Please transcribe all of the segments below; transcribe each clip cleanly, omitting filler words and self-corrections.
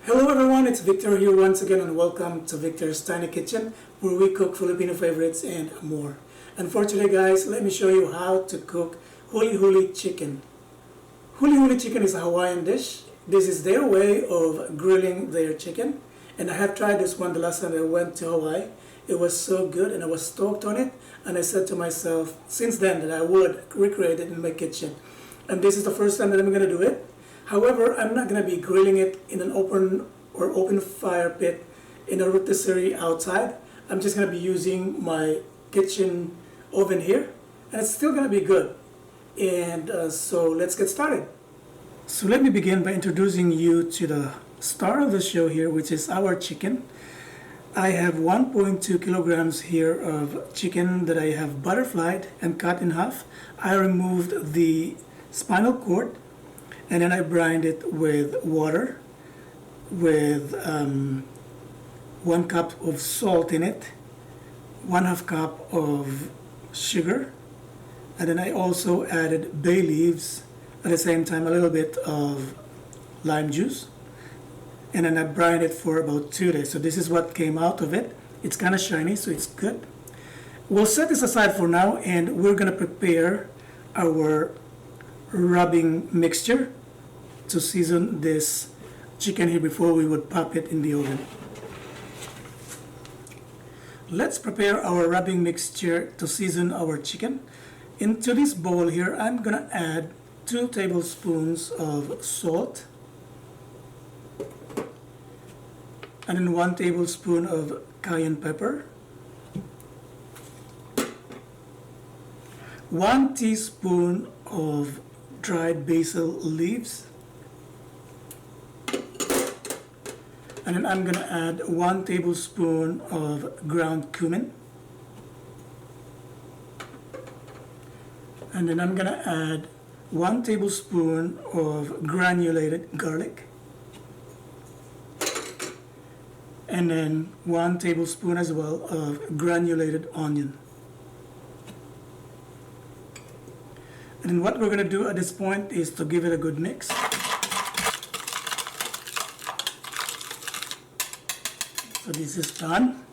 Hello everyone, it's Victor here once again and welcome to Victor's Tiny Kitchen where we cook Filipino favorites and more. And for today guys, let me show you how to cook Huli-Huli Chicken. Huli-Huli Chicken is a Hawaiian dish. This is their way of grilling their chicken. And I have tried this one the last time I went to Hawaii. It was so good and I was stoked on it. And I said to myself since then that I would recreate it in my kitchen. And this is the first time that I'm going to do it. However, I'm not going to be grilling it in an open fire pit in a rotisserie outside. I'm just going to be using my kitchen oven here, and it's still going to be good. And so let's get started. So let me begin by introducing you to the star of the show here, which is our chicken. I have 1.2 kilograms here of chicken that I have butterflied and cut in half. I removed the spinal cord. And then I brined it with water, with 1 cup of salt in it, 1/2 cup of sugar, and then I also added bay leaves, at the same time a little bit of lime juice, and then I brined it for about 2 days. So this is what came out of it. It's kind of shiny, so it's good. We'll set this aside for now, and we're going to prepare our rubbing mixture to season this chicken here before we would pop it in the oven. Let's prepare our rubbing mixture to season our chicken. Into this bowl here, I'm gonna add 2 tablespoons of salt and then 1 tablespoon of cayenne pepper, 1 teaspoon of dried basil leaves, and then I'm gonna add 1 tablespoon of ground cumin, and then I'm gonna add 1 tablespoon of granulated garlic, and then 1 tablespoon as well of granulated onion. And then what we're going to do at this point is to give it a good mix. So this is done.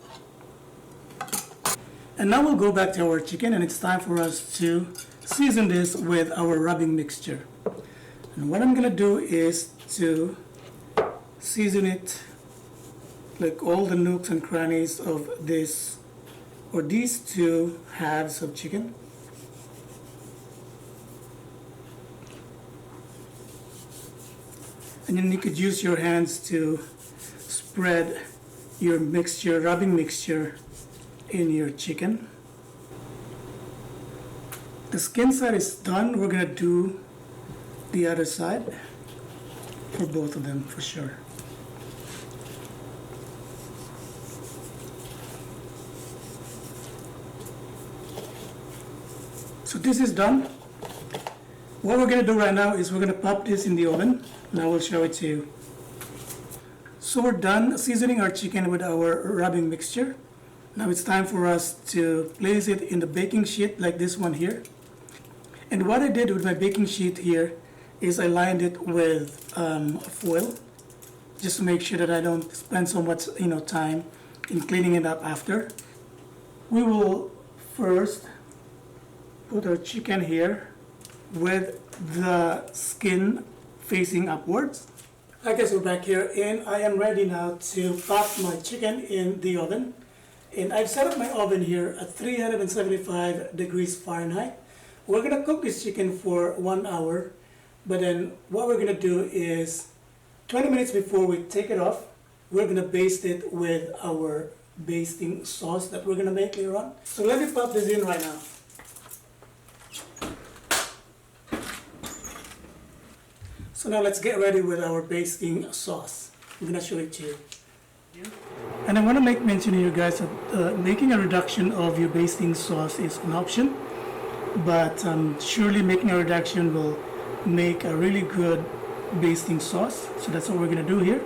And now we'll go back to our chicken, and it's time for us to season this with our rubbing mixture. And what I'm going to do is to season it like all the nooks and crannies of this or these 2 halves of chicken. And then you could use your hands to spread your mixture, rubbing mixture in your chicken. The skin side is done. We're going to do the other side for both of them for sure. So this is done. What we're going to do right now is we're going to pop this in the oven. And I will show it to you. So we're done seasoning our chicken with our rubbing mixture. Now it's time for us to place it in the baking sheet like this one here. And what I did with my baking sheet here is I lined it with foil just to make sure that I don't spend so much time in cleaning it up after. We will first put our chicken here with the skin facing upwards. I guess we're back here, and I am ready now to pop my chicken in the oven. And I've set up my oven here at 375 degrees Fahrenheit. We're gonna cook this chicken for 1 hour, but then what we're gonna do is 20 minutes before we take it off, we're gonna baste it with our basting sauce that we're gonna make later on. So let me pop this in right now. So now let's get ready with our basting sauce. I'm gonna show it to you. And I want to make mention here, guys, that making a reduction of your basting sauce is an option, but surely making a reduction will make a really good basting sauce. So that's what we're gonna do here.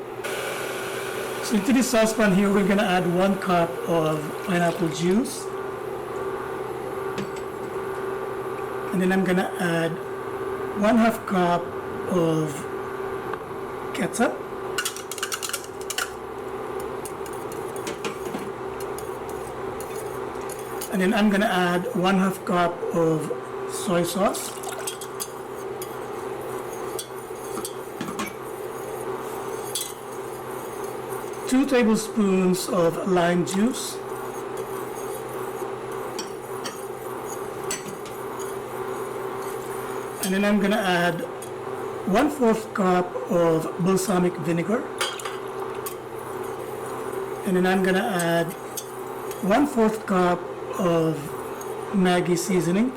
So into this saucepan here, we're gonna add 1 cup of pineapple juice, and then I'm gonna add 1/2 cup of ketchup, And then I'm gonna add 1/2 cup of soy sauce. Two tablespoons of lime juice. And then I'm gonna add 1/4 cup of balsamic vinegar. And then I'm gonna add 1/4 cup of Maggi seasoning.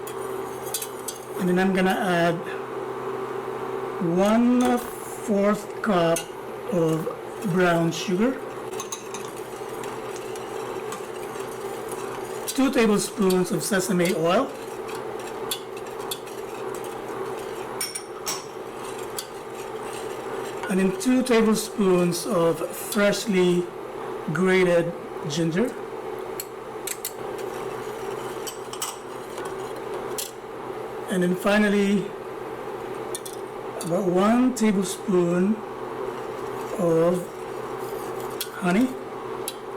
And then I'm gonna add 1/4 cup of brown sugar, 2 tablespoons of sesame oil, and then 2 tablespoons of freshly grated ginger, and then finally about 1 tablespoon of honey.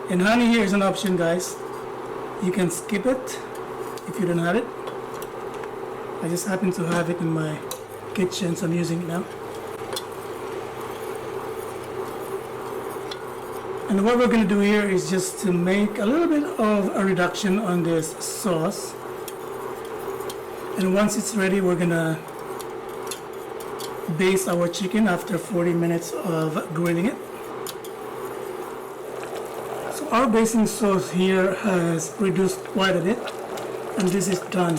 And honey here is an option, guys. You can skip it if you don't have it. I just happen to have it in my kitchen, so I'm using it now. And what we're going to do here is just to make a little bit of a reduction on this sauce. And once it's ready, we're going to baste our chicken after 40 minutes of grilling it. So our basting sauce here has reduced quite a bit, and this is done.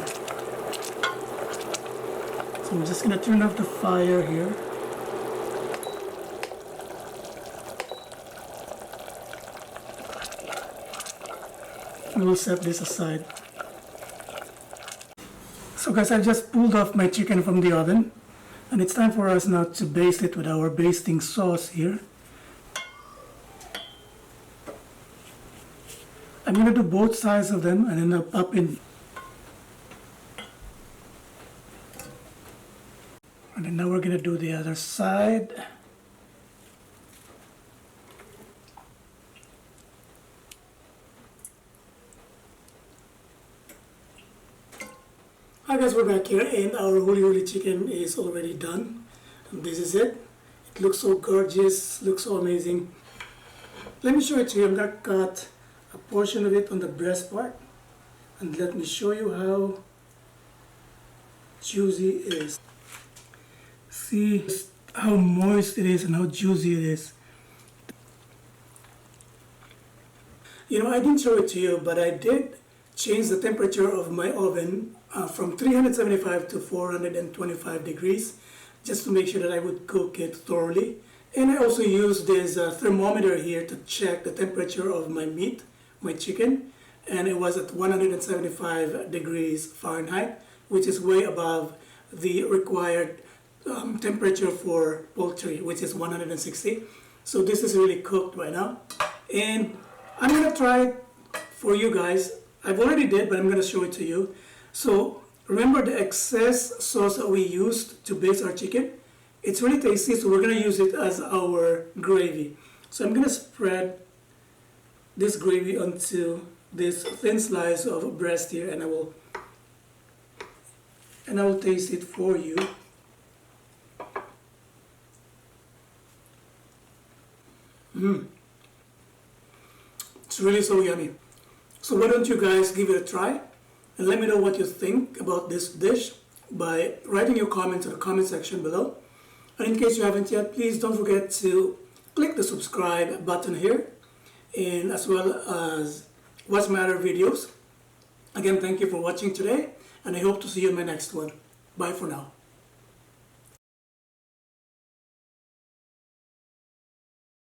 So I'm just going to turn off the fire here. And we'll set this aside. So guys, I just pulled off my chicken from the oven. And it's time for us now to baste it with our basting sauce here. I'm going to do both sides of them and then I'll pop in. And then now we're going to do the other side. Hi guys, we're back here and our Huli-Huli chicken is already done. And this is it. It looks so gorgeous, looks so amazing. Let me show it to you. I'm going to cut a portion of it on the breast part. And let me show you how juicy it is. See how moist it is and how juicy it is. You know, I didn't show it to you, but I did change the temperature of my oven from 375 to 425 degrees just to make sure that I would cook it thoroughly. And I also used this thermometer here to check the temperature of my meat, my chicken, and it was at 175 degrees Fahrenheit, which is way above the required temperature for poultry, which is 160. So this is really cooked right now. And I'm going to try it for you guys. I've already did, but I'm going to show it to you. So remember the excess sauce that we used to baste our chicken? It's really tasty, so we're going to use it as our gravy. So I'm going to spread this gravy onto this thin slice of breast here, and I will taste it for you. It's really so yummy. So why don't you guys give it a try and let me know what you think about this dish by writing your comments in the comment section below. And in case you haven't yet, please don't forget to click the subscribe button here, and as well as watch my other videos. Again, thank you for watching today, and I hope to see you in my next one. Bye for now.